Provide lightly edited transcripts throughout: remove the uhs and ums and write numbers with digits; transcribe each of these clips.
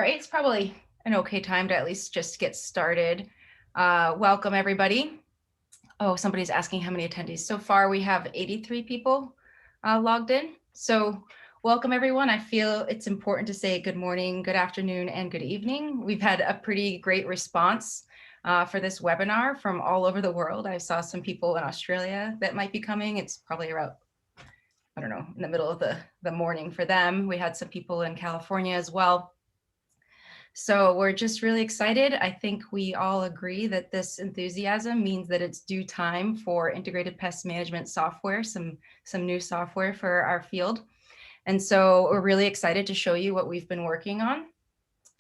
right, it's probably an okay time to at least just get started. Welcome everybody. Oh, somebody's asking how many attendees. So far we have 83 people logged in. So welcome everyone. I feel it's important to say good morning, good afternoon, and good evening. We've had a pretty great response for this webinar from all over the world. I saw some people in Australia that might be coming. It's probably about, I don't know, in the middle of the morning for them. We had some people in California as well. So we're just really excited. I think we all agree that this enthusiasm means that it's due time for integrated pest management software, some new software for our field. And so we're really excited to show you what we've been working on.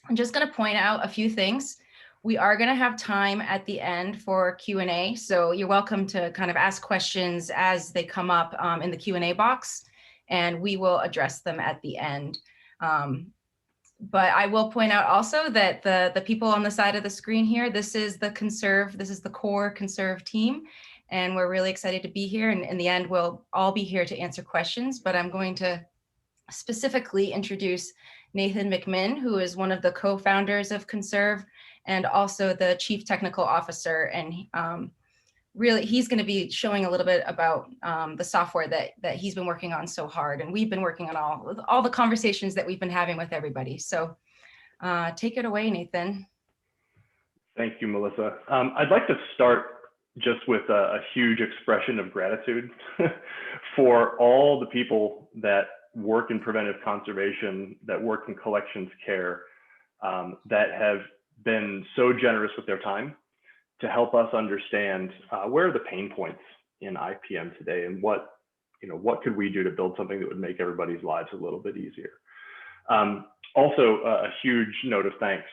I'm just going to point out a few things. We are going to have time at the end for Q&A. So you're welcome to kind of ask questions as they come up in the Q&A box, and we will address them at the end. But I will point out also that the people on the side of the screen here, this is the core conserve team. And we're really excited to be here. And in the end, we'll all be here to answer questions, but I'm going to specifically introduce Nathan McMinn, who is one of the co-founders of Conserve and also the chief technical officer. And really, he's going to be showing a little bit about the software that he's been working on so hard, and we've been working on all the conversations that we've been having with everybody. So take it away, Nathan. Thank you, Melissa. I'd like to start just with a huge expression of gratitude for all the people that work in preventive conservation, that work in collections care, that have been so generous with their time to help us understand where are the pain points in IPM today, and what could we do to build something that would make everybody's lives a little bit easier. Also, a huge note of thanks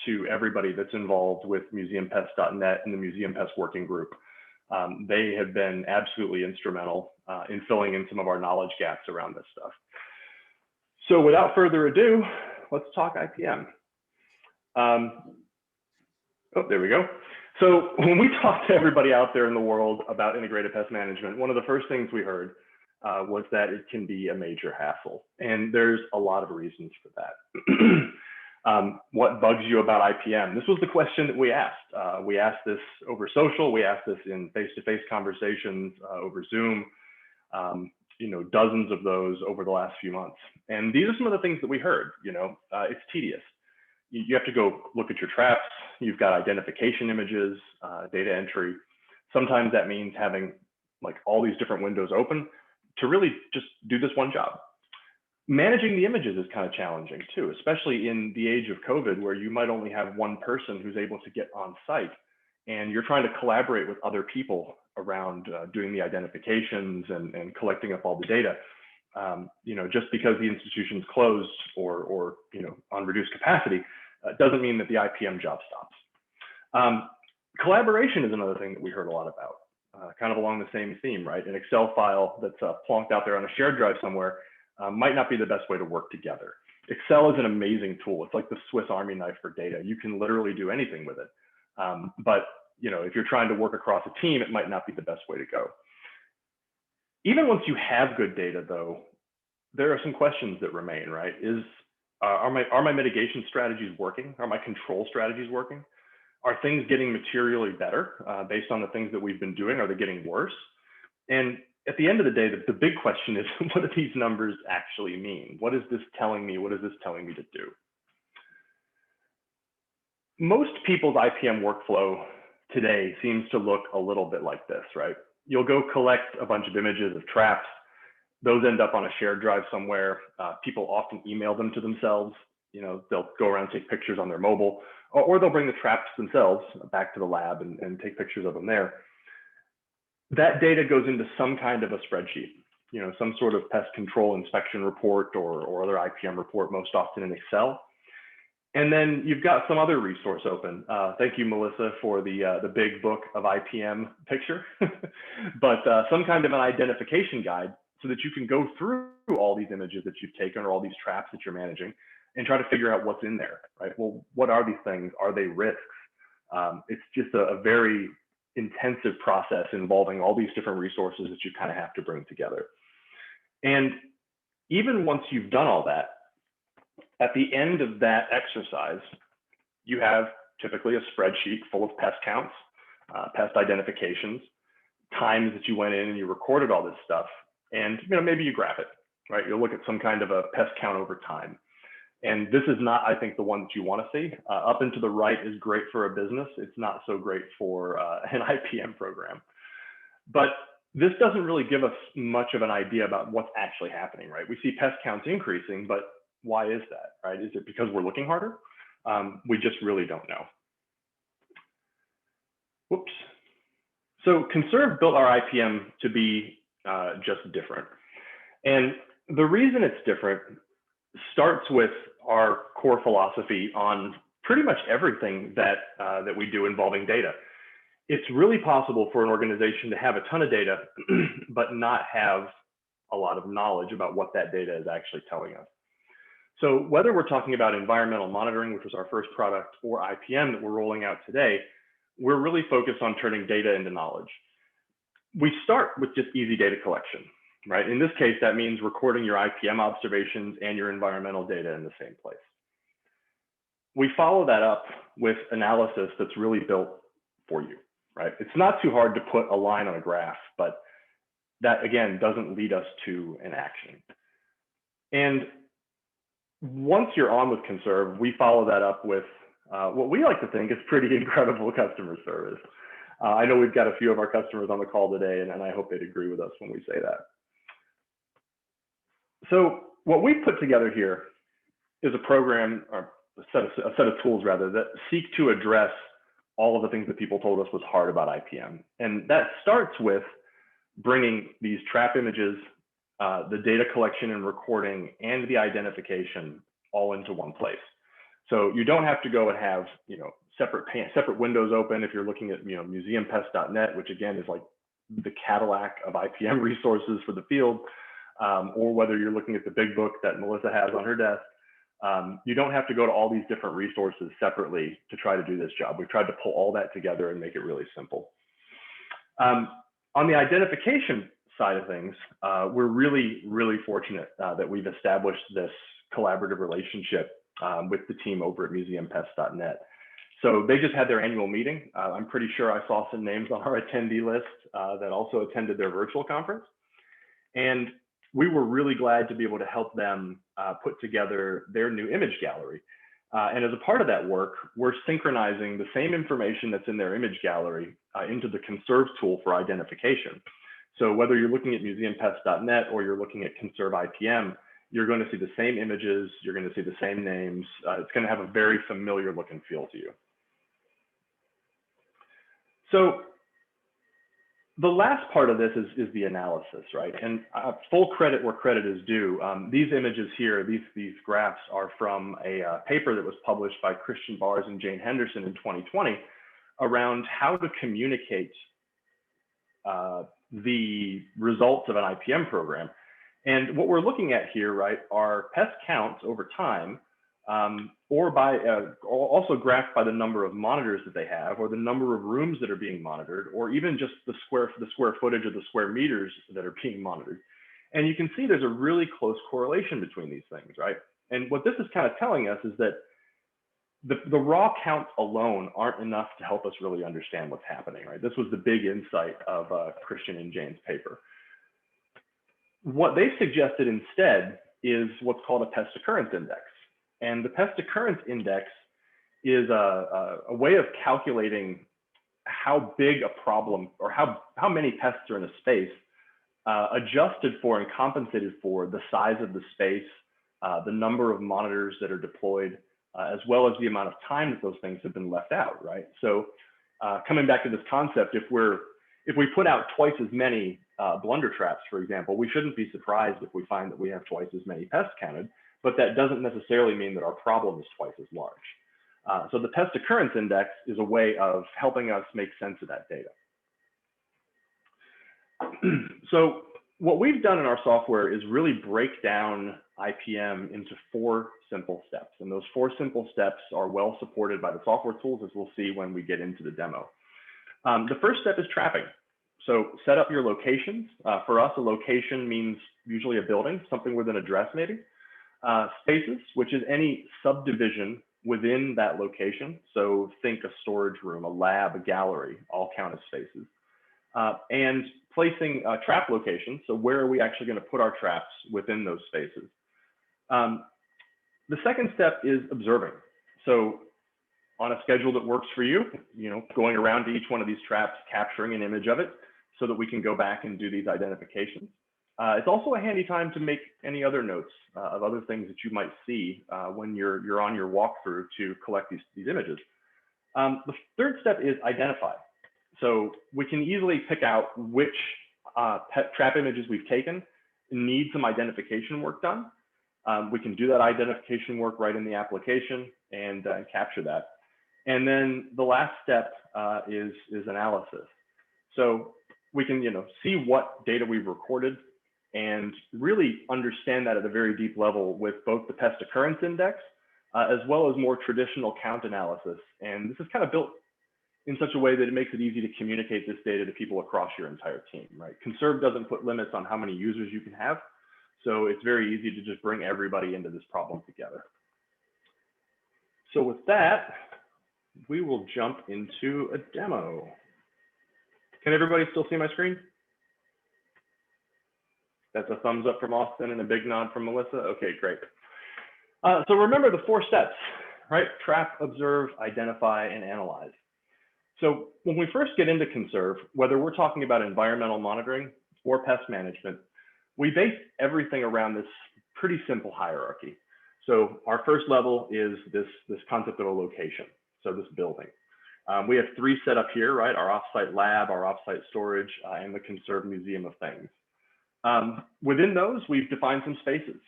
to everybody that's involved with museumpest.net and the Museum Pest Working Group. They have been absolutely instrumental in filling in some of our knowledge gaps around this stuff. So without further ado, let's talk IPM. Oh, there we go. So when we talked to everybody out there in the world about integrated pest management, one of the first things we heard was that it can be a major hassle. And there's a lot of reasons for that. What bugs you about IPM? This was the question that we asked. We asked this over social. We asked this in face-to-face conversations over Zoom, dozens of those over the last few months. And these are some of the things that we heard. It's tedious. You have to go look at your traps. You've got identification images, data entry. Sometimes that means having like all these different windows open to really just do this one job. Managing the images is kind of challenging too, especially in the age of COVID, where you might only have one person who's able to get on site, and you're trying to collaborate with other people around doing the identifications and collecting up all the data. Just because the institution's closed or on reduced capacity doesn't mean that the IPM job stops. Collaboration is another thing that we heard a lot about, kind of along the same theme, right? An Excel file that's plonked out there on a shared drive somewhere might not be the best way to work together. Excel is an amazing tool. It's like the Swiss Army knife for data. You can literally do anything with it. But if you're trying to work across a team, it might not be the best way to go. Even once you have good data, though, there are some questions that remain, right? Are my mitigation strategies working? Are my control strategies working? Are things getting materially better based on the things that we've been doing? Are they getting worse? And at the end of the day, the big question is, what do these numbers actually mean? What is this telling me? What is this telling me to do? Most people's IPM workflow today seems to look a little bit like this, right? You'll go collect a bunch of images of traps. Those end up on a shared drive somewhere. People often email them to themselves. They'll go around and take pictures on their mobile, or they'll bring the traps themselves back to the lab and take pictures of them there. That data goes into some kind of a spreadsheet, some sort of pest control inspection report or other IPM report, most often in Excel. And then you've got some other resource open. Thank you, Melissa, for the big book of IPM picture, but some kind of an identification guide so that you can go through all these images that you've taken or all these traps that you're managing and try to figure out what's in there, right? Well, what are these things? Are they risks? It's just a very intensive process involving all these different resources that you kind of have to bring together. And even once you've done all that, At the end of that exercise, you have typically a spreadsheet full of pest counts, pest identifications, times that you went in and you recorded all this stuff, and maybe you graph it, right? You'll look at some kind of a pest count over time. And this is not, I think, the one that you want to see. Up and to the right is great for a business. It's not so great for an IPM program. But this doesn't really give us much of an idea about what's actually happening, right? We see pest counts increasing, but why is that, right? Is it because we're looking harder? We just really don't know. Whoops. So Conserve built our IPM to be just different. And the reason it's different starts with our core philosophy on pretty much everything that we do involving data. It's really possible for an organization to have a ton of data, but not have a lot of knowledge about what that data is actually telling us. So whether we're talking about environmental monitoring, which was our first product, or IPM that we're rolling out today, we're really focused on turning data into knowledge. We start with just easy data collection, right? In this case, that means recording your IPM observations and your environmental data in the same place. We follow that up with analysis that's really built for you, right? It's not too hard to put a line on a graph, but that, again, doesn't lead us to an action. And once you're on with Conserve, we follow that up with what we like to think is pretty incredible customer service. I know we've got a few of our customers on the call today, and I hope they'd agree with us when we say that. So what we've put together here is a program, or a set of tools rather, that seek to address all of the things that people told us was hard about IPM. And that starts with bringing these trap images, the data collection and recording, and the identification all into one place. So you don't have to go and have separate windows open if you're looking at museumpest.net, which again is like the Cadillac of IPM resources for the field, or whether you're looking at the big book that Melissa has on her desk. You don't have to go to all these different resources separately to try to do this job. We've tried to pull all that together and make it really simple. On the identification side of things, we're really, really fortunate that we've established this collaborative relationship with the team over at museumpest.net. So they just had their annual meeting. I'm pretty sure I saw some names on our attendee list that also attended their virtual conference. And we were really glad to be able to help them put together their new image gallery. And as a part of that work, we're synchronizing the same information that's in their image gallery into the Conserve tool for identification. So whether you're looking at museumpest.net or you're looking at Conserve IPM, you're going to see the same images, you're going to see the same names. It's going to have a very familiar look and feel to you. So the last part of this is the analysis, right? And full credit where credit is due. These images here, these graphs are from a paper that was published by Christian Bars and Jane Henderson in 2020 around how to communicate the results of an IPM program. And what we're looking at here, right, are pest counts over time, or by also graphed by the number of monitors that they have, or the number of rooms that are being monitored, or even just the square footage of the square meters that are being monitored. And you can see there's a really close correlation between these things, right? And what this is kind of telling us is that the raw counts alone aren't enough to help us really understand what's happening, right? This was the big insight of Christian and Jane's paper. What they suggested instead is what's called a pest occurrence index. And the pest occurrence index is a way of calculating how big a problem or how many pests are in a space, adjusted for and compensated for the size of the space, the number of monitors that are deployed, as well as the amount of time that those things have been left out, right? So coming back to this concept, if we put out twice as many blunder traps, for example, we shouldn't be surprised if we find that we have twice as many pests counted, but that doesn't necessarily mean that our problem is twice as large. So the pest occurrence index is a way of helping us make sense of that data. So what we've done in our software is really break down IPM into 4 simple steps. And those 4 simple steps are well supported by the software tools, as we'll see when we get into the demo. The first step is trapping. So set up your locations. For us, a location means usually a building, something with an address maybe. Spaces, which is any subdivision within that location. So think a storage room, a lab, a gallery, all count as spaces. And placing trap locations. So where are we actually going to put our traps within those spaces? The second step is observing. So on a schedule that works for you, going around to each one of these traps, capturing an image of it so that we can go back and do these identifications. It's also a handy time to make any other notes of other things that you might see when you're on your walkthrough to collect these images. The third step is identify. So we can easily pick out which trap images we've taken need some identification work done. We can do that identification work right in the application and capture that. And then the last step is analysis. So we can see what data we've recorded and really understand that at a very deep level with both the pest occurrence index as well as more traditional count analysis. And this is kind of built in such a way that it makes it easy to communicate this data to people across your entire team, right? Conserve doesn't put limits on how many users you can have. So it's very easy to just bring everybody into this problem together. So with that, we will jump into a demo. Can everybody still see my screen? That's a thumbs up from Austin and a big nod from Melissa. Okay, great. So remember the 4 steps, right? Trap, observe, identify, and analyze. So when we first get into conserve, whether we're talking about environmental monitoring or pest management, we base everything around this pretty simple hierarchy. So our first level is this concept of a location. So this building. We have 3 set up here, right? Our offsite lab, our offsite storage, and the conserve museum of things. Within those, we've defined some spaces.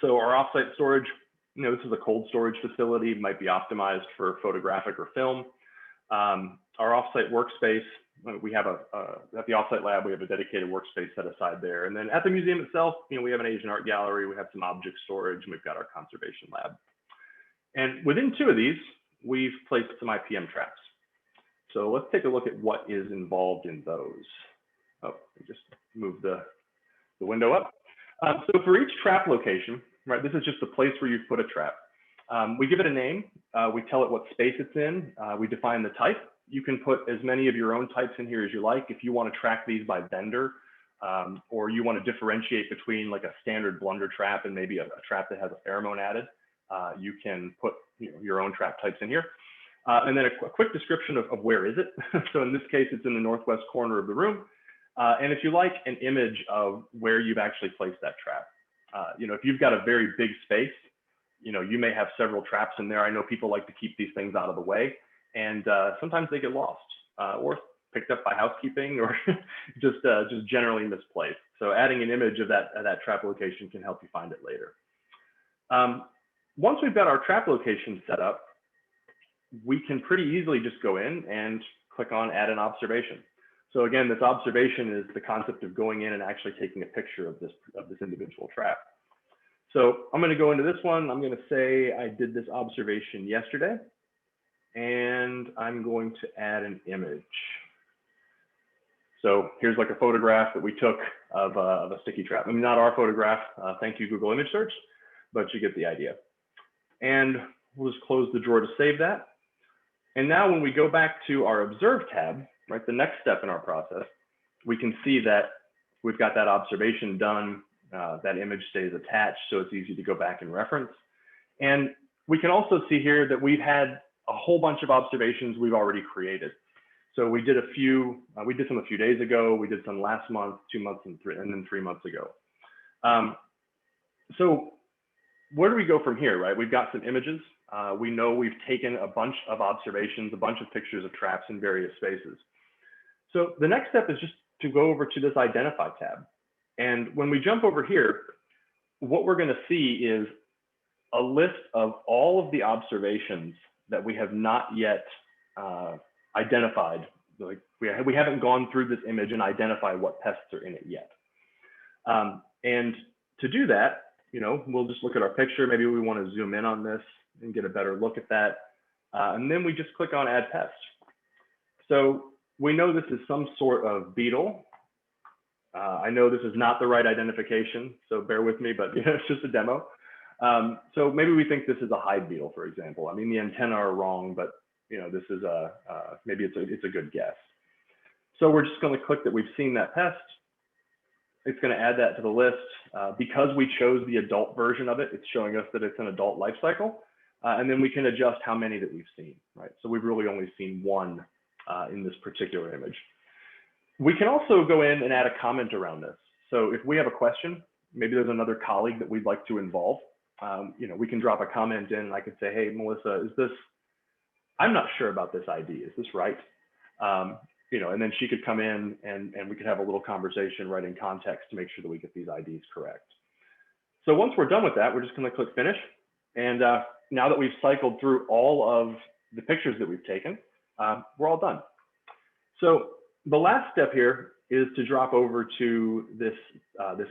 So our offsite storage, this is a cold storage facility, might be optimized for photographic or film. Our offsite workspace, we have at the offsite lab, we have a dedicated workspace set aside there. And then at the museum itself, we have an Asian art gallery, we have some object storage, and we've got our conservation lab. And within 2 of these, we've placed some IPM traps. So let's take a look at what is involved in those. Oh, just move the window up. So for each trap location, right, this is just the place where you've put a trap. We give it a name, we tell it what space it's in, we define the type. You can put as many of your own types in here as you like. If you want to track these by vendor, or you want to differentiate between like a standard blunder trap and maybe a trap that has a pheromone added, you can put your own trap types in here. And then a quick description of where is it. So in this case, it's in the northwest corner of the room. And if you like, an image of where you've actually placed that trap. If you've got a very big space, you may have several traps in there. I know people like to keep these things out of the way, and sometimes they get lost or picked up by housekeeping or just generally misplaced. So adding an image of that trap location can help you find it later. Once we've got our trap location set up, we can pretty easily just go in and click on add an observation. So again, this observation is the concept of going in and actually taking a picture of this individual trap. So I'm going to go into this one. I'm going to say I did this observation yesterday, and I'm going to add an image. So here's like a photograph that we took of a sticky trap. I mean, not our photograph. Thank you, Google Image Search, but you get the idea. And we'll just close the drawer to save that. And now when we go back to our Observe tab, right, the next step in our process, we can see that we've got that observation done. That image stays attached, so it's easy to go back and reference. And we can also see here that we've had a whole bunch of observations we've already created. So we did some a few days ago, we did some last month, 2 months, and then 3 months ago. So where do we go from here, right? We've got some images. We know we've taken a bunch of observations, a bunch of pictures of traps in various spaces. So the next step is just to go over to this Identify tab. And when we jump over here, what we're going to see is a list of all of the observations that we have not yet identified. Like we haven't gone through this image and identify what pests are in it yet. And to do that, we'll just look at our picture. Maybe we want to zoom in on this and get a better look at that. And then we just click on Add Pest. So we know this is some sort of beetle. I know this is not the right identification, so bear with me, but it's just a demo. So maybe we think this is a hide beetle, for example. I mean, the antennae are wrong, but this is maybe it's a good guess. So we're just going to click that we've seen that pest. It's going to add that to the list. Because we chose the adult version of it, it's showing us that it's an adult life cycle. And then we can adjust how many that we've seen, right? So we've really only seen one in this particular image. We can also go in and add a comment around this. So if we have a question, maybe there's another colleague that we'd like to involve, we can drop a comment in and I could say, hey, Melissa, I'm not sure about this ID. Is this right? And then she could come in and we could have a little conversation right in context to make sure that we get these IDs correct. So once we're done with that, we're just going to click finish. And now that we've cycled through all of the pictures that we've taken, we're all done. So the last step here is to drop over to this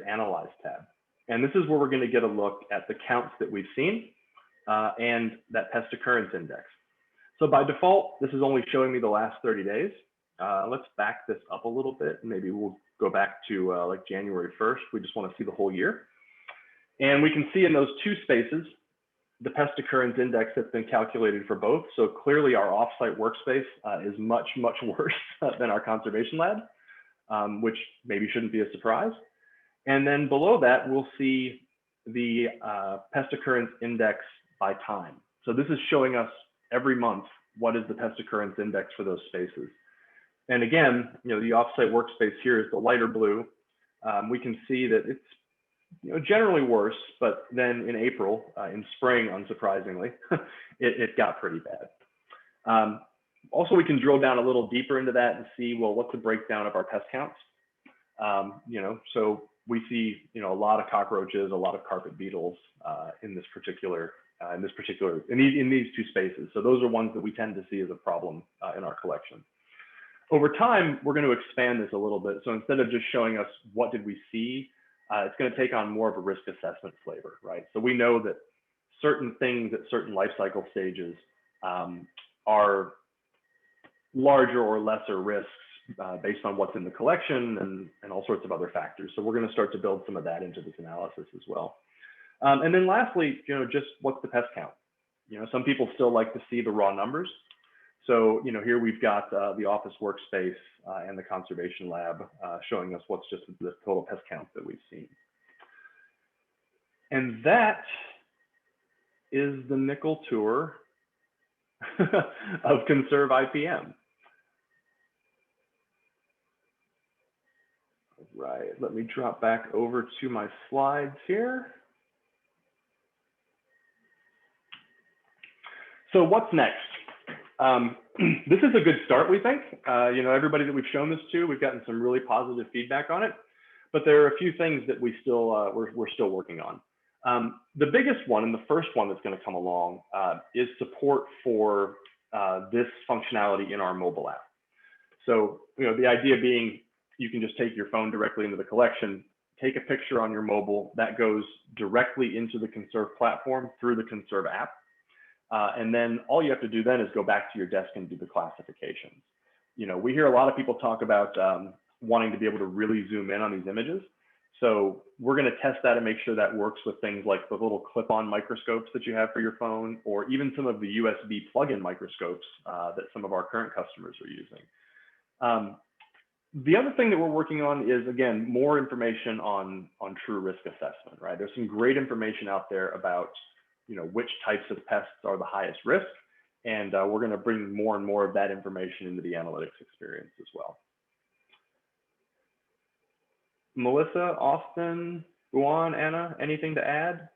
Analyze tab. And this is where we're going to get a look at the counts that we've seen and that pest occurrence index. So by default, this is only showing me the last 30 days. Let's back this up a little bit. Maybe we'll go back to like January 1st. We just want to see the whole year. And we can see in those two spaces, the pest occurrence index that's been calculated for both. So clearly our offsite workspace is much, much worse than our conservation lab, which maybe shouldn't be a surprise. And then below that, we'll see the pest occurrence index by time. So this is showing us every month what is the pest occurrence index for those spaces. And again, the offsite workspace here is the lighter blue. We can see that it's generally worse, but then in April, in spring, unsurprisingly, it got pretty bad. Also, we can drill down a little deeper into that and see, well, what's the breakdown of our pest counts? So we see, a lot of cockroaches, a lot of carpet beetles in these two spaces. So those are ones that we tend to see as a problem in our collection. Over time, we're going to expand this a little bit. So instead of just showing us what did we see, it's going to take on more of a risk assessment flavor, right? So we know that certain things at certain life cycle stages are larger or lesser risks based on what's in the collection and all sorts of other factors. So we're going to start to build some of that into this analysis as well. And then lastly, just what's the pest count? Some people still like to see the raw numbers. So, here we've got the office workspace and the conservation lab showing us what's just the total pest count that we've seen. And that is the nickel tour of Conserve IPM. All right, let me drop back over to my slides here. So what's next? This is a good start, we think. Everybody that we've shown this to, we've gotten some really positive feedback on it, but there are a few things that we still we're still working on. The biggest one and the first one that's going to come along is support for this functionality in our mobile app. So, the idea being you can just take your phone directly into the collection, take a picture on your mobile that goes directly into the Conserve platform through the Conserve app. And then all you have to do then is go back to your desk and do the classifications. We hear a lot of people talk about wanting to be able to really zoom in on these images. So we're going to test that and make sure that works with things like the little clip-on microscopes that you have for your phone, or even some of the USB plug-in microscopes that some of our current customers are using. The other thing that we're working on is, again, more information on true risk assessment, right? There's some great information out there about which types of pests are the highest risk. And we're going to bring more and more of that information into the analytics experience as well. Melissa, Austin, Guan, Anna, anything to add?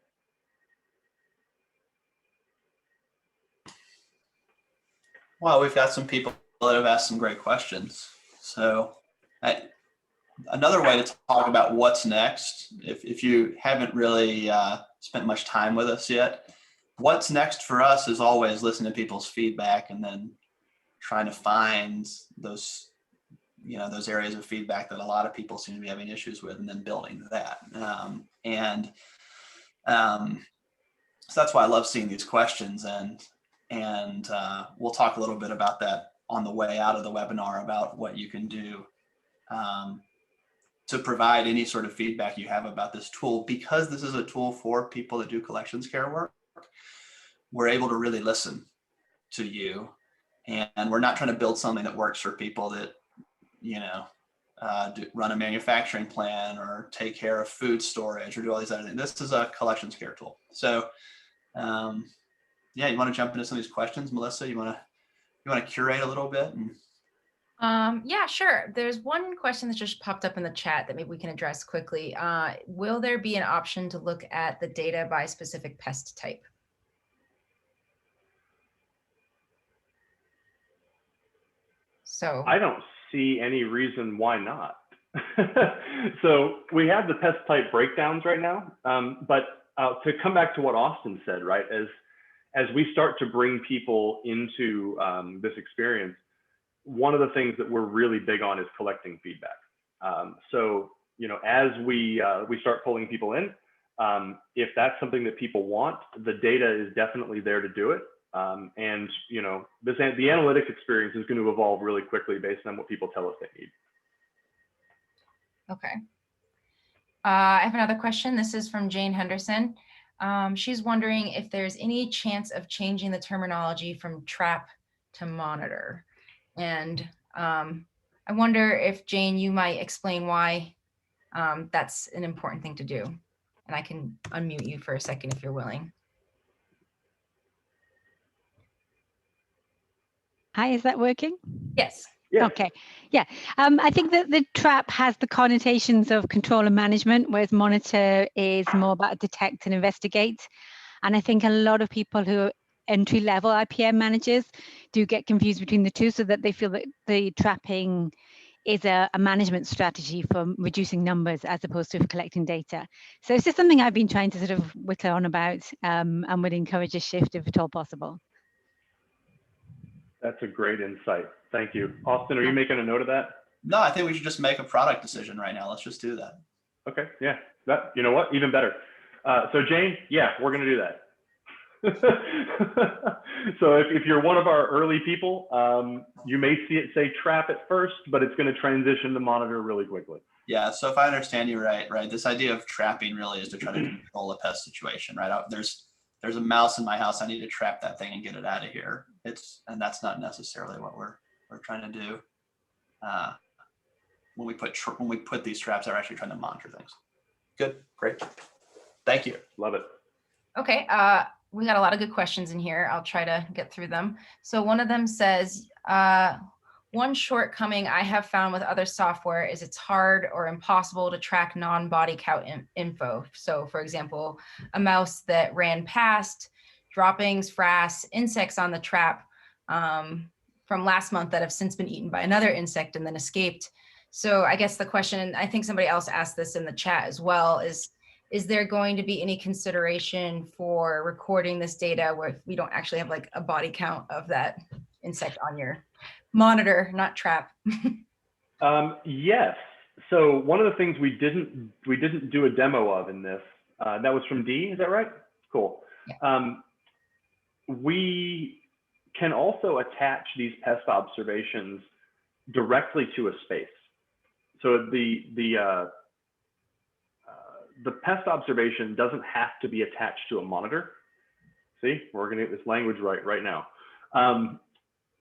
Well, we've got some people that have asked some great questions. So another way to talk about what's next, if you haven't really spent much time with us yet, what's next for us is always listening to people's feedback and then trying to find those areas of feedback that a lot of people seem to be having issues with, and then building that. So that's why I love seeing these questions, and we'll talk a little bit about that on the way out of the webinar about what you can do to provide any sort of feedback you have about this tool. Because this is a tool for people that do collections care work, we're able to really listen to you, and we're not trying to build something that works for people that, run a manufacturing plan or take care of food storage or do all these other things. This is a collections care tool. So, you want to jump into some of these questions, Melissa? You want to curate a little bit? Yeah, sure. There's one question that just popped up in the chat that maybe we can address quickly. Will there be an option to look at the data by specific pest type? So I don't see any reason why not. So we have the pest type breakdowns right now, but to come back to what Austin said, right, as we start to bring people into this experience, one of the things that we're really big on is collecting feedback. So, as we start pulling people in, if that's something that people want, the data is definitely there to do it. And the analytics experience is going to evolve really quickly based on what people tell us they need. Okay. I have another question. This is from Jane Henderson. She's wondering if there's any chance of changing the terminology from trap to monitor. And I wonder if, Jane, you might explain why that's an important thing to do. And I can unmute you for a second if you're willing. Hi, is that working? Yes. Yeah. Okay. Yeah. I think that the trap has the connotations of control and management, whereas monitor is more about detect and investigate. And I think a lot of people who are entry-level IPM managers do get confused between the two, so that they feel that the trapping is a management strategy for reducing numbers as opposed to collecting data. So it's just something I've been trying to sort of whittle on about, and would encourage a shift if at all possible. That's a great insight. Thank you. Austin, are you making a note of that? No, I think we should just make a product decision right now. Let's just do that. Okay. Yeah. You know what? Even better. So Jane, yeah, we're going to do that. So if you're one of our early people, you may see it say trap at first, but it's going to transition to monitor really quickly. Yeah. So if I understand you right, this idea of trapping really is to try to control a pest situation, right? There's a mouse in my house. I need to trap that thing and get it out of here. And that's not necessarily what we're trying to do. When we put these traps, they're actually trying to monitor things. Good, great, thank you. Love it. Okay, we got a lot of good questions in here. I'll try to get through them. So one of them says, one shortcoming I have found with other software is it's hard or impossible to track non-body count info. So for example, a mouse that ran past, droppings, frass, insects on the trap from last month that have since been eaten by another insect and then escaped. So I guess the question, and I think somebody else asked this in the chat as well, is there going to be any consideration for recording this data where we don't actually have like a body count of that insect on your monitor, not trap? Yes. So one of the things we didn't do a demo of in this, that was from D, is that right? Cool. Yeah. We can also attach these pest observations directly to a space. So the pest observation doesn't have to be attached to a monitor. See, we're going to get this language right now.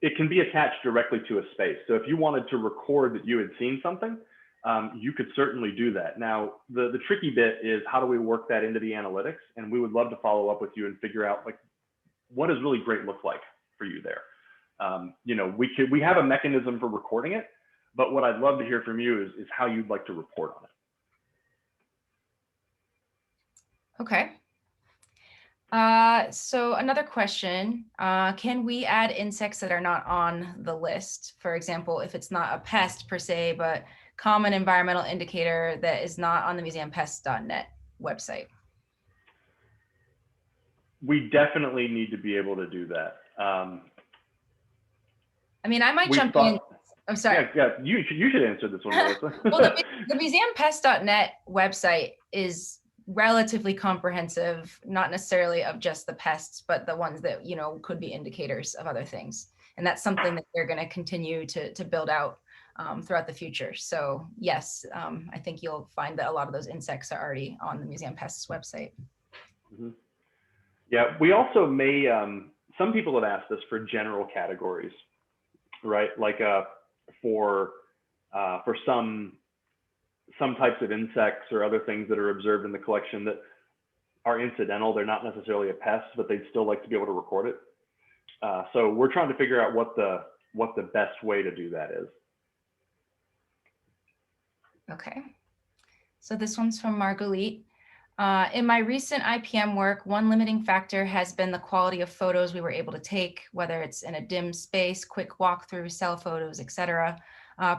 It can be attached directly to a space. So if you wanted to record that you had seen something, you could certainly do that. Now, the tricky bit is how do we work that into the analytics? And we would love to follow up with you and figure out like, what does really great look like for you there? We have a mechanism for recording it, but what I'd love to hear from you is how you'd like to report on it. Okay. So another question, can we add insects that are not on the list? For example, if it's not a pest per se, but common environmental indicator that is not on the museumpest.net website. We definitely need to be able to do that. I mean, I might jump in. I'm sorry. Yeah, you should answer this one, Melissa. Well, the museumpest.net website is relatively comprehensive, not necessarily of just the pests, but the ones that, could be indicators of other things. And that's something that they're going to continue to build out throughout the future. So yes, I think you'll find that a lot of those insects are already on the Museum Pests website. Mm-hmm. Yeah, we also may, some people have asked us for general categories, right? Like for some types of insects or other things that are observed in the collection that are incidental. They're not necessarily a pest, but they'd still like to be able to record it. So we're trying to figure out what the best way to do that is. Okay. So this one's from Marguerite. In my recent IPM work, one limiting factor has been the quality of photos we were able to take, whether it's in a dim space, quick walkthrough, cell photos, etc.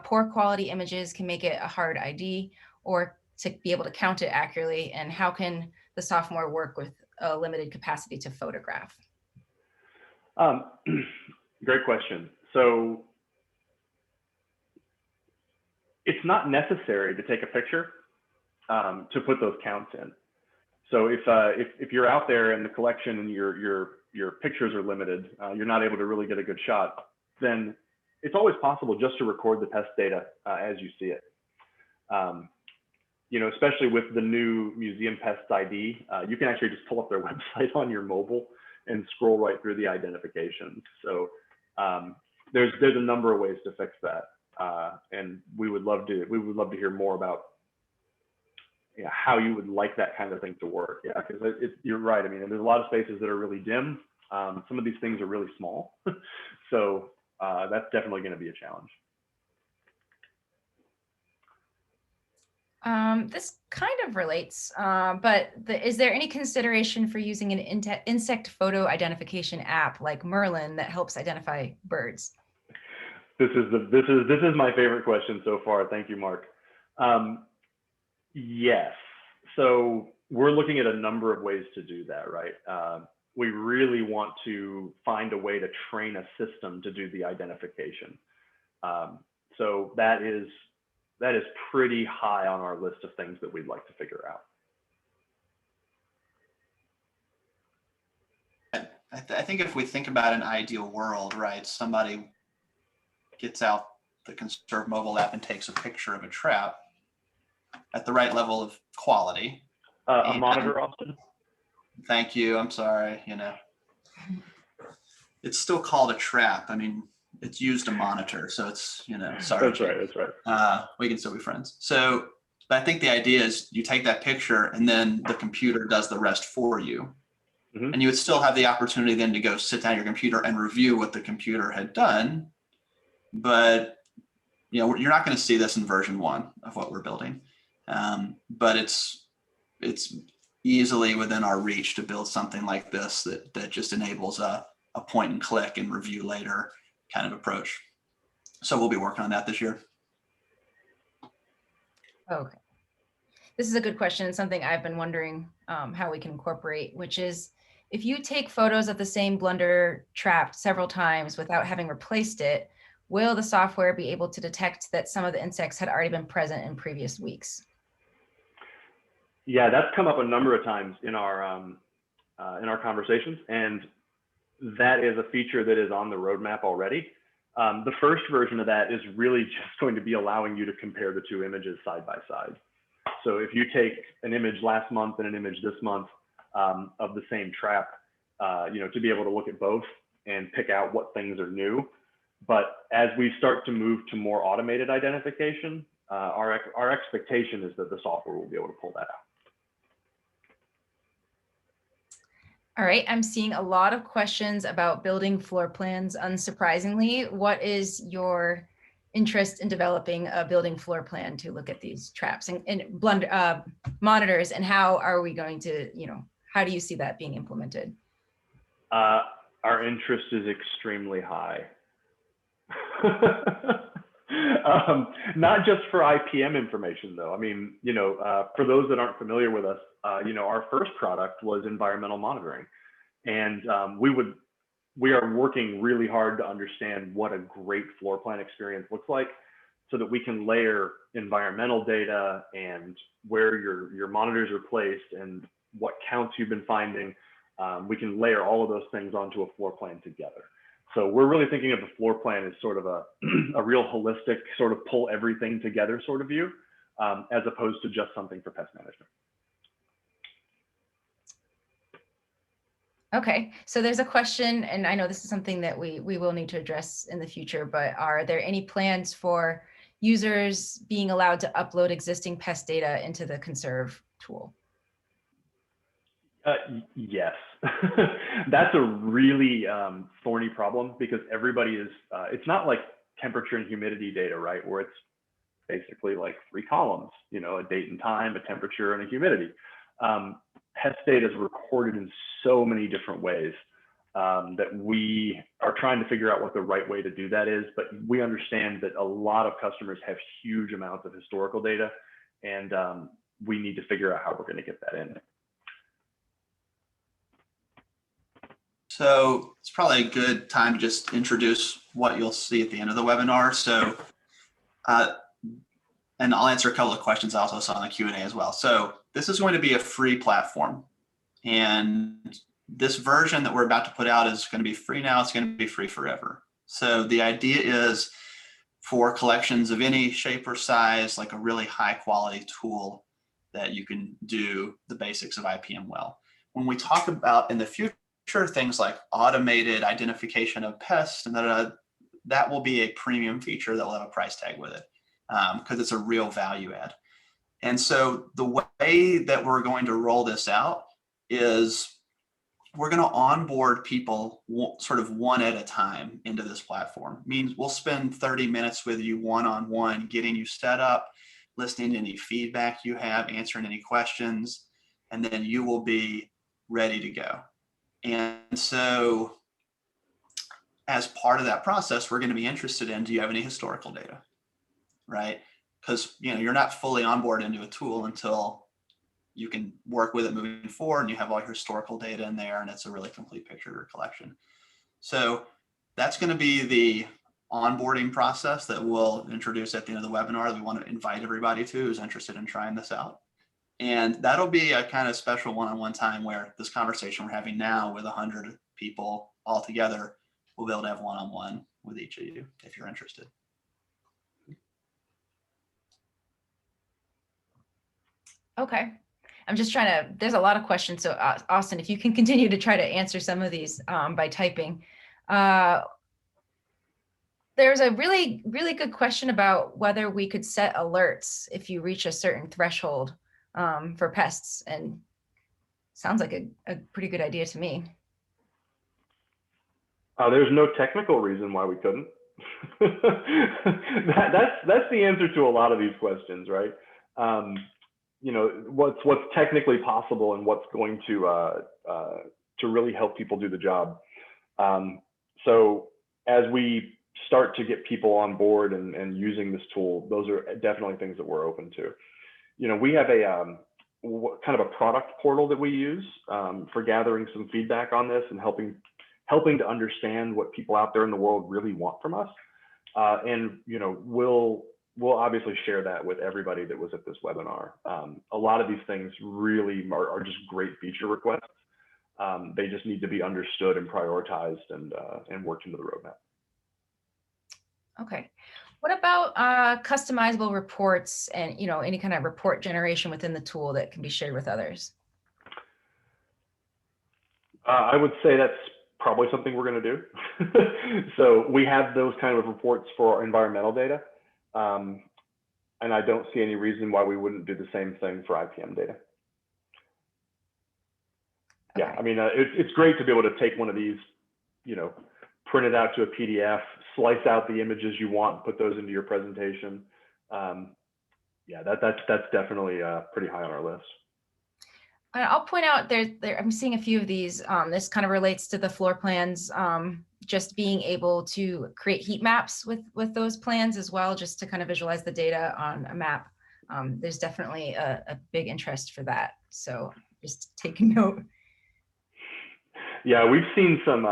Poor quality images can make it a hard ID or to be able to count it accurately. And how can the software work with a limited capacity to photograph? Great question. So it's not necessary to take a picture to put those counts in. So if you're out there in the collection and your pictures are limited, you're not able to really get a good shot, then it's always possible just to record the pest data as you see it. You know, especially with the new Museum Pest ID, you can actually just pull up their website on your mobile and scroll right through the identifications. So there's a number of ways to fix that, and we would love to hear more about how you would like that kind of thing to work. Yeah, because you're right. I mean, there's a lot of spaces that are really dim. Some of these things are really small, so that's definitely going to be a challenge. This kind of relates, but is there any consideration for using an insect photo identification app like Merlin that helps identify birds? This is my favorite question so far. Thank you, Mark. Yes. So we're looking at a number of ways to do that, right? We really want to find a way to train a system to do the identification. So that is pretty high on our list of things that we'd like to figure out. I think if we think about an ideal world, right, somebody gets out the Conserve mobile app and takes a picture of a trap at the right level of quality. A monitor, Austin? Thank you. I'm sorry. You know, it's still called a trap. I mean, it's used to monitor, so it's, you know, sorry. That's right. That's right. We can still be friends. So, but I think the idea is you take that picture and then the computer does the rest for you. Mm-hmm. And you would still have the opportunity then to go sit down at your computer and review what the computer had done. But, you know, you're not going to see this in version 1 of what we're building. But it's easily within our reach to build something like this that just enables a point and click and review later kind of approach. So we'll be working on that this year. Okay. This is a good question. It's something I've been wondering how we can incorporate, which is if you take photos of the same blunder trap several times without having replaced it, will the software be able to detect that some of the insects had already been present in previous weeks? Yeah, that's come up a number of times in our conversations, and that is a feature that is on the roadmap already. The first version of that is really just going to be allowing you to compare the two images side by side. So if you take an image last month and an image this month of the same trap, you know, to be able to look at both and pick out what things are new. But as we start to move to more automated identification, our expectation is that the software will be able to pull that out. All right, I'm seeing a lot of questions about building floor plans. Unsurprisingly, what is your interest in developing a building floor plan to look at these traps and blunder monitors, and how are we going to, you know, how do you see that being implemented? Our interest is extremely high. Not just for IPM information though. I mean, you know, for those that aren't familiar with us, you know, our first product was environmental monitoring, and we are working really hard to understand what a great floor plan experience looks like, so that we can layer environmental data and where your monitors are placed and what counts you've been finding. We can layer all of those things onto a floor plan together. So we're really thinking of the floor plan as sort of a real holistic sort of pull everything together sort of view, as opposed to just something for pest management. Okay, so there's a question, and I know this is something that we will need to address in the future, but are there any plans for users being allowed to upload existing pest data into the conserve tool? Yes, that's a really thorny problem because everybody is, it's not like temperature and humidity data, right? Where it's basically like 3 columns, you know, a date and time, a temperature, and a humidity. Pest data is recorded in so many different ways that we are trying to figure out what the right way to do that is. But we understand that a lot of customers have huge amounts of historical data, and we need to figure out how we're going to get that in. So it's probably a good time to just introduce what you'll see at the end of the webinar. So, and I'll answer a couple of questions I also saw in the Q&A as well. So this is going to be a free platform. And this version that we're about to put out is going to be free now. It's going to be free forever. So the idea is for collections of any shape or size, like a really high quality tool that you can do the basics of IPM well. When we talk about in the future, things like automated identification of pests, and that will be a premium feature that will have a price tag with it because it's a real value add. And so the way that we're going to roll this out is we're going to onboard people sort of one at a time into this platform. Means we'll spend 30 minutes with you one-on-one, getting you set up, listening to any feedback you have, answering any questions, and then you will be ready to go. And so as part of that process, we're going to be interested in, do you have any historical data, right? Because you're not fully onboarded into a tool until you can work with it moving forward and you have all your historical data in there and it's a really complete picture of your collection. So that's going to be the onboarding process that we'll introduce at the end of the webinar that we want to invite everybody to who's interested in trying this out. And that'll be a kind of special one-on-one time where this conversation we're having now with 100 people all together, we'll be able to have one-on-one with each of you if you're interested. Okay. I'm just trying to, there's a lot of questions. So Austin, if you can continue to try to answer some of these by typing. There's a really, really good question about whether we could set alerts if you reach a certain threshold for pests, and sounds like a pretty good idea to me. There's no technical reason why we couldn't. That's the answer to a lot of these questions, right? What's technically possible and what's going to really help people do the job. So as we start to get people on board and using this tool, those are definitely things that we're open to. We have a kind of a product portal that we use for gathering some feedback on this and helping to understand what people out there in the world really want from us. And we'll obviously share that with everybody that was at this webinar. A lot of these things really are just great feature requests. They just need to be understood and prioritized and worked into the roadmap. Okay. What about customizable reports and any kind of report generation within the tool that can be shared with others? I would say that's probably something we're going to do. So we have those kind of reports for our environmental data. And I don't see any reason why we wouldn't do the same thing for IPM data. Okay. Yeah, I mean, it's great to be able to take one of these, print it out to a PDF, slice out the images you want, put those into your presentation. Yeah, that's definitely pretty high on our list. I'll point out I'm seeing a few of these. This kind of relates to the floor plans, just being able to create heat maps with those plans as well, just to kind of visualize the data on a map. There's definitely a big interest for that. So just take a note. Yeah, we've seen some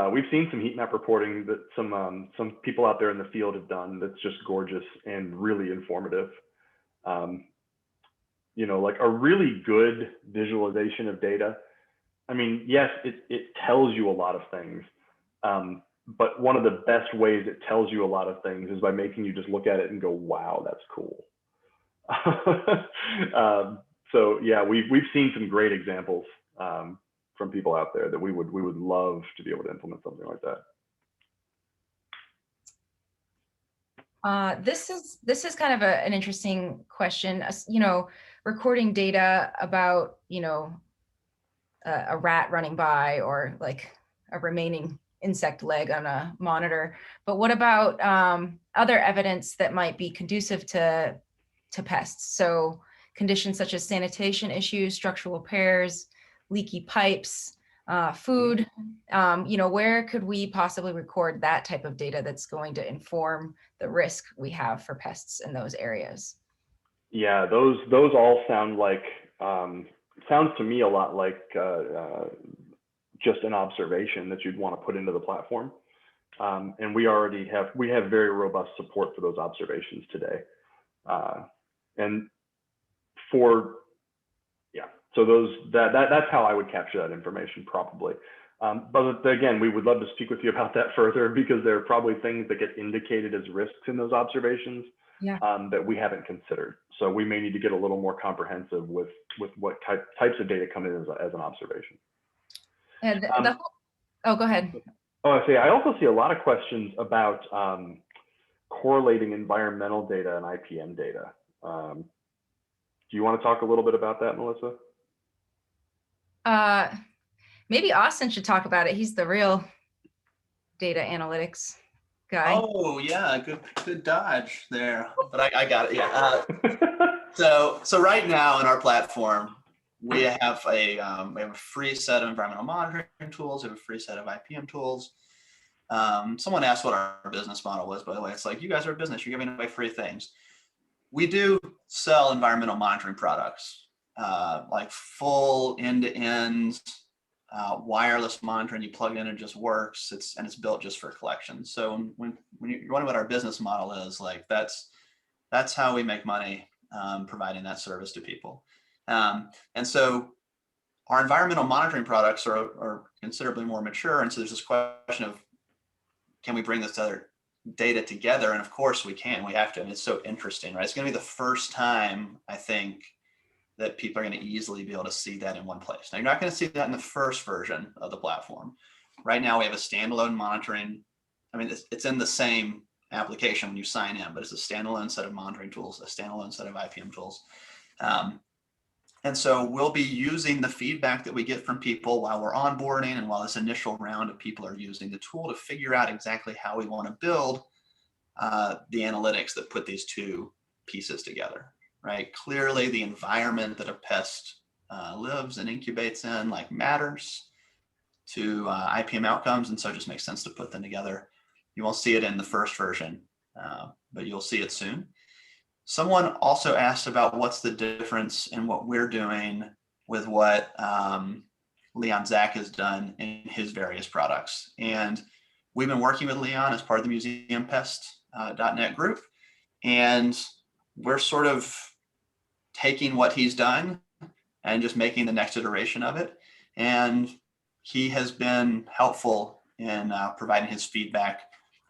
heat map reporting that some people out there in the field have done that's just gorgeous and really informative. Like a really good visualization of data. I mean, yes, it tells you a lot of things, but one of the best ways it tells you a lot of things is by making you just look at it and go, wow, that's cool. So yeah, we've seen some great examples from people out there that we would love to be able to implement something like that. This is kind of an interesting question. You know, recording data about, you know, a rat running by, or like a remaining insect leg on a monitor. But what about other evidence that might be conducive to pests? So conditions such as sanitation issues, structural repairs, leaky pipes, food. You know, where could we possibly record that type of data that's going to inform the risk we have for pests in those areas? Yeah, those all sound like sounds to me a lot like just an observation that you'd want to put into the platform. And we have very robust support for those observations today. And for, yeah, so that's how I would capture that information probably. But again, we would love to speak with you about that further, because there are probably things that get indicated as risks in those observations, yeah, that we haven't considered. So we may need to get a little more comprehensive with what types of data come in as an observation. And oh, go ahead. Oh, I also see a lot of questions about correlating environmental data and IPM data. Do you want to talk a little bit about that, Melissa? Maybe Austin should talk about it. He's the real data analytics guy. Oh yeah, good dodge there. But I got it. Yeah. So right now in our platform, we have a free set of environmental monitoring tools. We have a free set of IPM tools. Someone asked what our business model was, by the way. It's like, you guys are a business, you're giving away free things. We do sell environmental monitoring products, like full end-to-end wireless monitoring. You plug it in and it just works. It's built just for collections. So when you're wondering what our business model is, like that's how we make money, providing that service to people. And so our environmental monitoring products are considerably more mature. And so there's this question of, can we bring this other data together? And of course we can. We have to. And it's so interesting, right? It's going to be the first time, I think, that people are going to easily be able to see that in one place. Now, you're not going to see that in the first version of the platform. Right now, we have a standalone monitoring. I mean, it's in the same application when you sign in, but it's a standalone set of monitoring tools, a standalone set of IPM tools. And so we'll be using the feedback that we get from people while we're onboarding and while this initial round of people are using the tool to figure out exactly how we want to build the analytics that put these two pieces together, right? Clearly, the environment that a pest lives and incubates in matters to IPM outcomes, and so it just makes sense to put them together. You won't see it in the first version, but you'll see it soon. Someone also asked about what's the difference in what we're doing with what Leon Zach has done in his various products. And we've been working with Leon as part of the museumpest.net group. And we're sort of taking what he's done and just making the next iteration of it. And he has been helpful in providing his feedback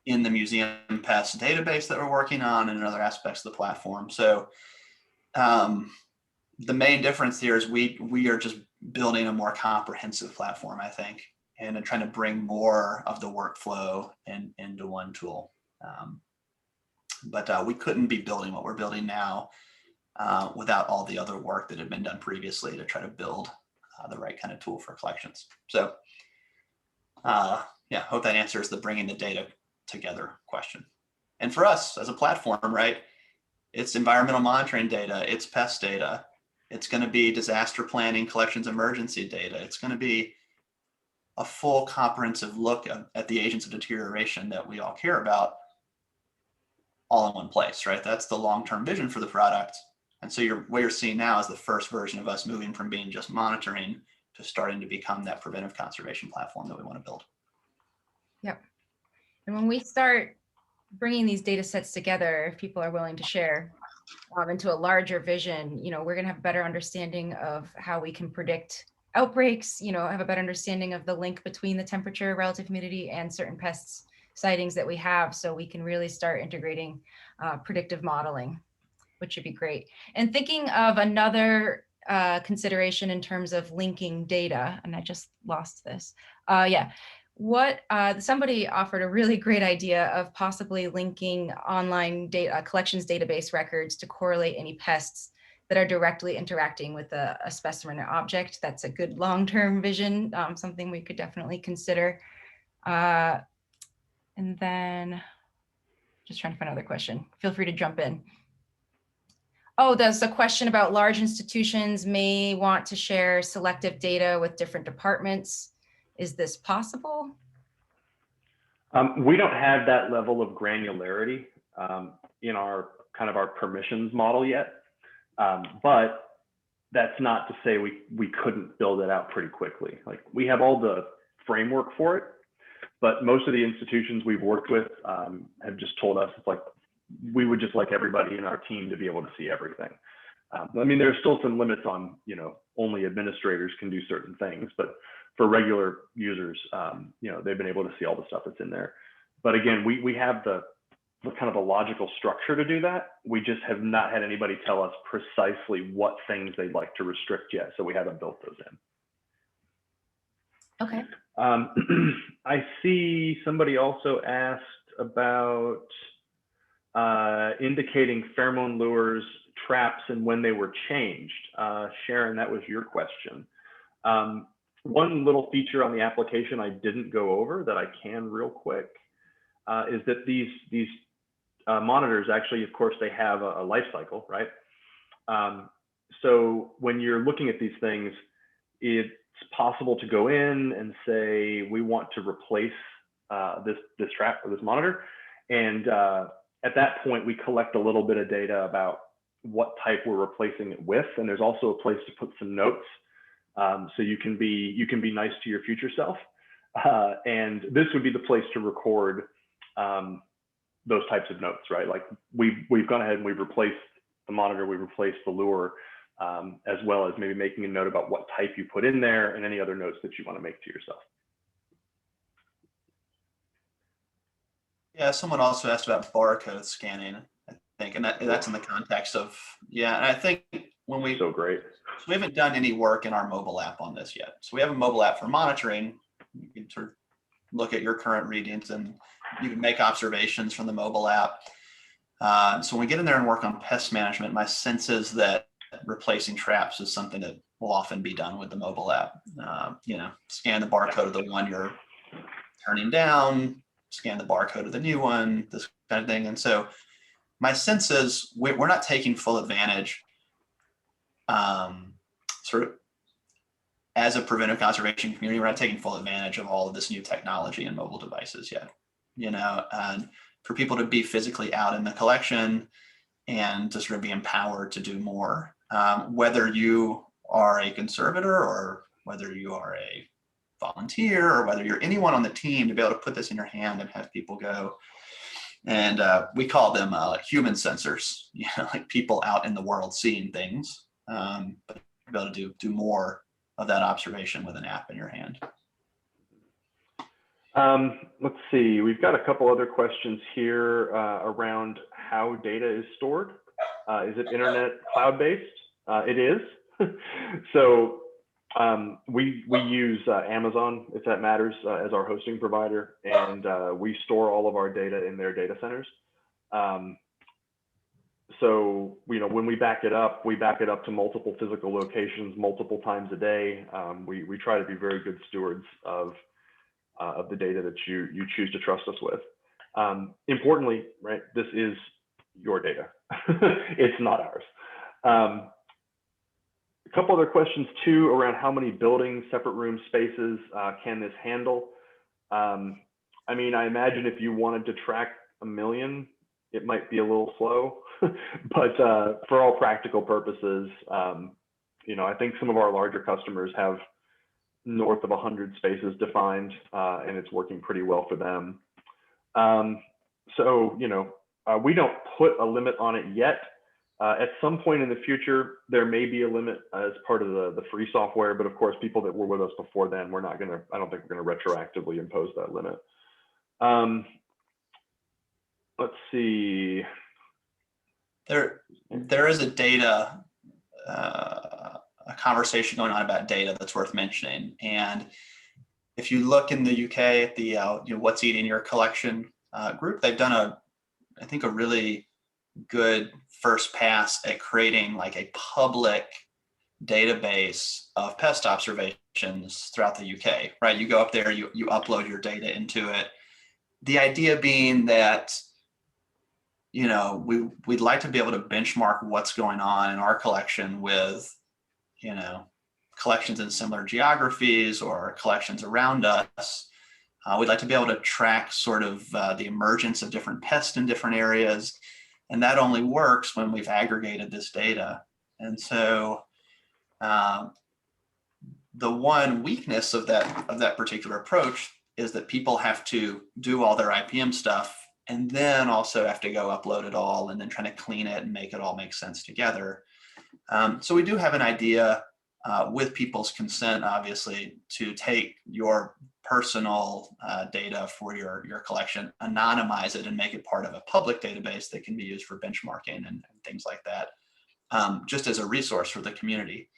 in the Museum Pest database that we're working on and in other aspects of the platform. So the main difference here is we are just building a more comprehensive platform, I think, and trying to bring more of the workflow into one tool. But we couldn't be building what we're building now without all the other work that had been done previously to try to build the right kind of tool for collections. So yeah, hope that answers the bringing the data together question. And for us as a platform, right, it's environmental monitoring data, it's pest data, it's going to be disaster planning, collections, emergency data. It's going to be a full comprehensive look at the agents of deterioration that we all care about all in one place, right? That's the long-term vision for the product. And so what you're seeing now is the first version of us moving from being just monitoring to starting to become that preventive conservation platform that we want to build. Yep. And when we start bringing these data sets together, if people are willing to share into a larger vision, we're going to have a better understanding of how we can predict outbreaks, have a better understanding of the link between the temperature, relative humidity, and certain pests sightings that we have, so we can really start integrating predictive modeling, which would be great. And thinking of another consideration in terms of linking data, and I just lost this. Yeah, somebody offered a really great idea of possibly linking online data collections database records to correlate any pests that are directly interacting with a specimen or object. That's a good long-term vision, something we could definitely consider. And then just trying to find another question. Feel free to jump in. Oh, there's a question about large institutions may want to share selective data with different departments. Is this possible? We don't have that level of granularity in our permissions model yet. But that's not to say we couldn't build it out pretty quickly. Like, we have all the framework for it, but most of the institutions we've worked with have just told us, it's like, we would just like everybody in our team to be able to see everything. I mean, there's still some limits on, only administrators can do certain things, but for regular users, they've been able to see all the stuff that's in there. But again, we have the kind of a logical structure to do that. We just have not had anybody tell us precisely what things they'd like to restrict yet, so we haven't built those in. Okay. I see somebody also asked about indicating pheromone lures, traps, and when they were changed. Sharon, that was your question. One little feature on the application I didn't go over that I can real quick is that these monitors, actually, of course, they have a life cycle, right? So when you're looking at these things, it's possible to go in and say, we want to replace this trap or this monitor. And at that point, we collect a little bit of data about what type we're replacing it with. And there's also a place to put some notes. So you can be nice to your future self. And this would be the place to record those types of notes, right? Like, we've gone ahead and we've replaced the monitor, we've replaced the lure, as well as maybe making a note about what type you put in there and any other notes that you want to make to yourself. Yeah, someone also asked about barcode scanning, I think, and that's in the context of, yeah, and I think when we haven't done any work in our mobile app on this yet. So we have a mobile app for monitoring. You can sort of look at your current readings and you can make observations from the mobile app. So when we get in there and work on pest management, my sense is that replacing traps is something that will often be done with the mobile app. Scan the barcode of the one you're turning down, scan the barcode of the new one, this kind of thing. And so my sense is we're not taking full advantage sort of as a preventive conservation community. We're not taking full advantage of all of this new technology and mobile devices yet, and for people to be physically out in the collection and to sort of be empowered to do more, whether you are a conservator or whether you are a volunteer or whether you're anyone on the team, to be able to put this in your hand and have people go. And we call them human sensors, like people out in the world seeing things, but be able to do more of that observation with an app in your hand. Let's see, we've got a couple other questions here around how data is stored. Is it internet cloud-based? It is. So we use Amazon, if that matters, as our hosting provider, and we store all of our data in their data centers. So when we back it up to multiple physical locations multiple times a day. We try to be very good stewards of the data that you choose to trust us with. Importantly, right, this is your data. It's not ours. A couple other questions too around how many buildings, separate room spaces can this handle? I mean, I imagine if you wanted to track 1 million, it might be a little slow, but for all practical purposes, I think some of our larger customers have north of 100 spaces defined, and it's working pretty well for them. So, we don't put a limit on it yet, At some point in the future, there may be a limit as part of the free software, but of course, people that were with us before then, I don't think we're gonna retroactively impose that limit. Let's see. There is a data, a conversation going on about data that's worth mentioning. And if you look in the UK at the What's Eating Your Collection group, they've done I think a really good first pass at creating like a public database of pest observations throughout the UK, right? You go up there, you upload your data into it. The idea being that, we'd like to be able to benchmark what's going on in our collection with, collections in similar geographies or collections around us. We'd like to be able to track sort of the emergence of different pests in different areas. And that only works when we've aggregated this data. And so the one weakness of that particular approach is that people have to do all their IPM stuff and then also have to go upload it all and then try to clean it and make it all make sense together. So we do have an idea with people's consent, obviously, to take your personal data for your collection, anonymize it and make it part of a public database that can be used for benchmarking and things like that, just as a resource for the community.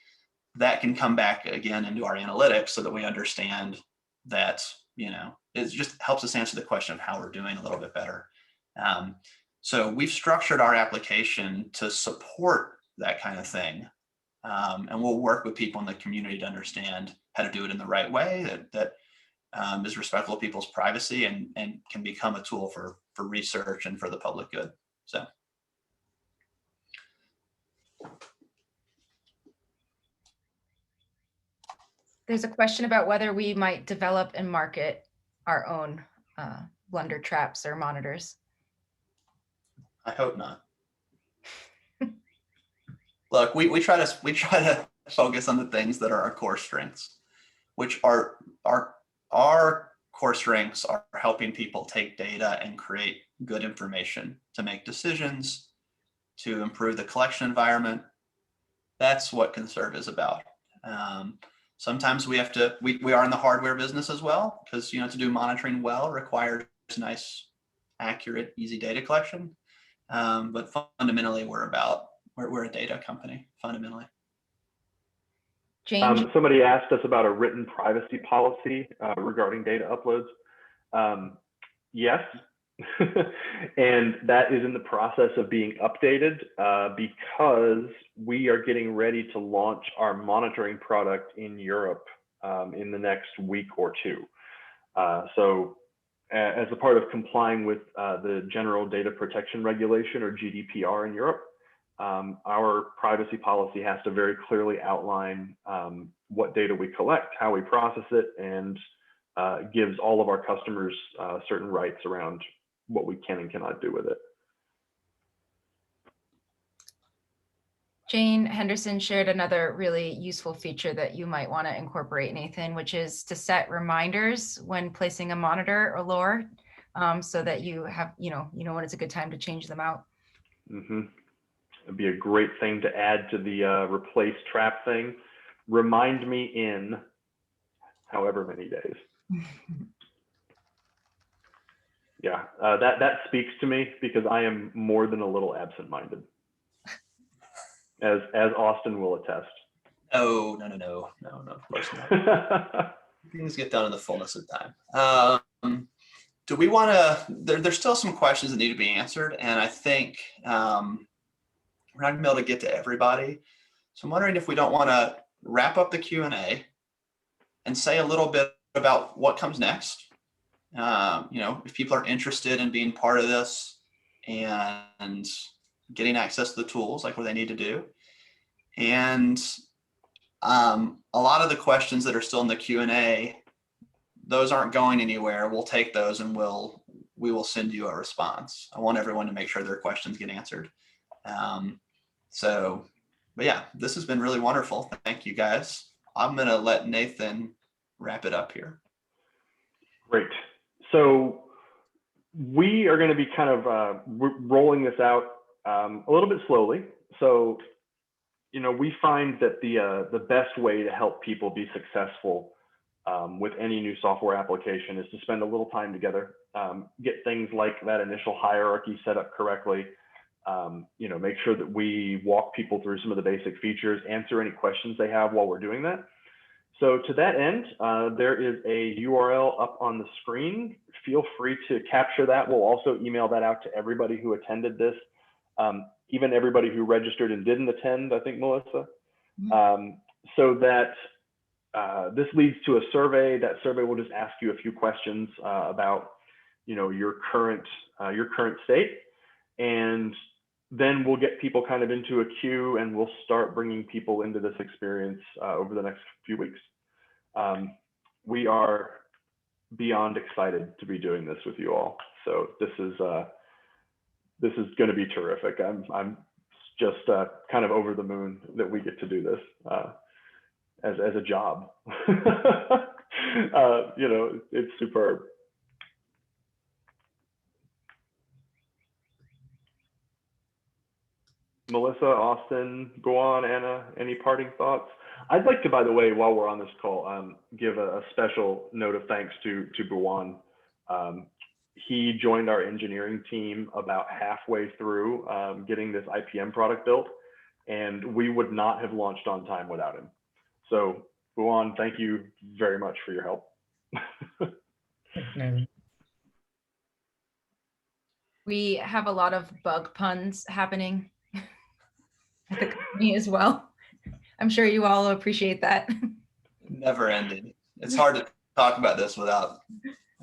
That can come back again into our analytics so that we understand that, it just helps us answer the question of how we're doing a little bit better. So we've structured our application to support that kind of thing. And we'll work with people in the community to understand how to do it in the right way that is respectful of people's privacy and can become a tool for research and for the public good. So. There's a question about whether we might develop and market our own blunder traps or monitors. I hope not. Look, we try to focus on the things that are our core strengths, which are our core strengths are helping people take data and create good information to make decisions, to improve the collection environment. That's what Conserve is about. Sometimes we are in the hardware business as well, because to do monitoring well requires nice, accurate, easy data collection. But fundamentally, we're a data company, fundamentally. Jane? Somebody asked us about a written privacy policy regarding data uploads. Yes, and that is in the process of being updated because we are getting ready to launch our monitoring product in Europe in the next week or two. So as a part of complying with the General Data Protection Regulation, or GDPR, in Europe, our privacy policy has to very clearly outline what data we collect, how we process it, and gives all of our customers certain rights around what we can and cannot do with it. Jane Henderson shared another really useful feature that you might want to incorporate, Nathan, which is to set reminders when placing a monitor or lure, so that you have, when it's a good time to change them out. Mm-hmm. It'd be a great thing to add to the replace trap thing. Remind me in however many days. Yeah, that speaks to me because I am more than a little absent-minded, as Austin will attest. Oh, no, of course not. Things get done in the fullness of time. Do we want to? There's still some questions that need to be answered, and I think we're not going to be able to get to everybody. So I'm wondering if we don't want to wrap up the Q&A and say a little bit about what comes next. If people are interested in being part of this and getting access to the tools, like what they need to do. And a lot of the questions that are still in the Q&A, those aren't going anywhere. We'll take those and we will send you a response. I want everyone to make sure their questions get answered. But yeah, this has been really wonderful. Thank you, guys. I'm going to let Nathan wrap it up here. Great. So we are going to be kind of rolling this out a little bit slowly. So, we find that the best way to help people be successful with any new software application is to spend a little time together, get things like that initial hierarchy set up correctly, make sure that we walk people through some of the basic features, answer any questions they have while we're doing that. So to that end, there is a URL up on the screen. Feel free to capture that. We'll also email that out to everybody who attended this, even everybody who registered and didn't attend, I think, Melissa. So that this leads to a survey. That survey will just ask you a few questions about, your current state, and then we'll get people kind of into a queue, and we'll start bringing people into this experience over the next few weeks. We are beyond excited to be doing this with you all. So this is going to be terrific. I'm just kind of over the moon that we get to do this as a job. It's superb. Melissa, Austin, Guan, Anna, any parting thoughts? I'd like to, by the way, while we're on this call, give a special note of thanks to Buwan. He joined our engineering team about halfway through getting this IPM product built, and we would not have launched on time without him. So Buwan, thank you very much for your help. We have a lot of bug puns happening at the company as well. I'm sure you all appreciate that. Never ending. It's hard to talk about this without,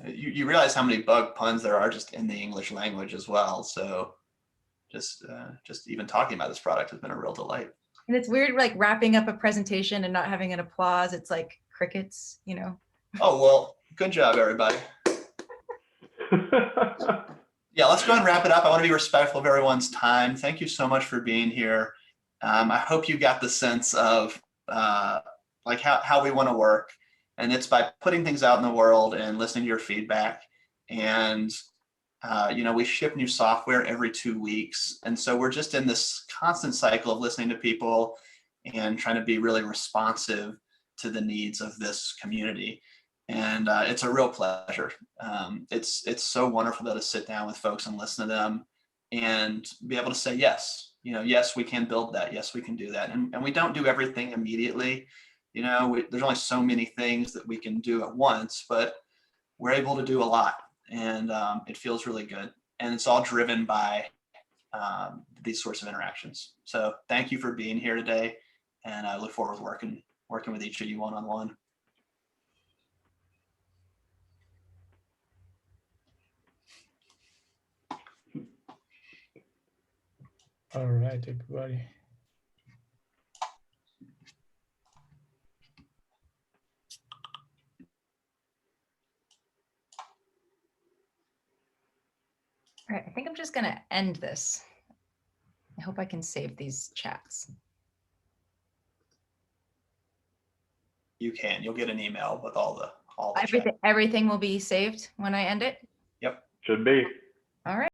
you realize how many bug puns there are just in the English language as well. So just even talking about this product has been a real delight. And it's weird, like wrapping up a presentation and not having an applause. It's like crickets, Oh, well, good job, everybody. Yeah, let's go ahead and wrap it up. I want to be respectful of everyone's time. Thank you so much for being here. I hope you got the sense of like how we want to work. And it's by putting things out in the world and listening to your feedback. And, we ship new software every 2 weeks. And so we're just in this constant cycle of listening to people and trying to be really responsive to the needs of this community. And it's a real pleasure. It's so wonderful to sit down with folks and listen to them and be able to say, yes, yes, we can build that. Yes, we can do that. And we don't do everything immediately. There's only so many things that we can do at once, but we're able to do a lot, and it feels really good. And it's all driven by these sorts of interactions. So thank you for being here today. And I look forward to working with each of you one-on-one. All right, everybody. All right, I think I'm just going to end this. I hope I can save these chats. You can. You'll get an email with all the Everything will be saved when I end it? Yep. Should be. All right.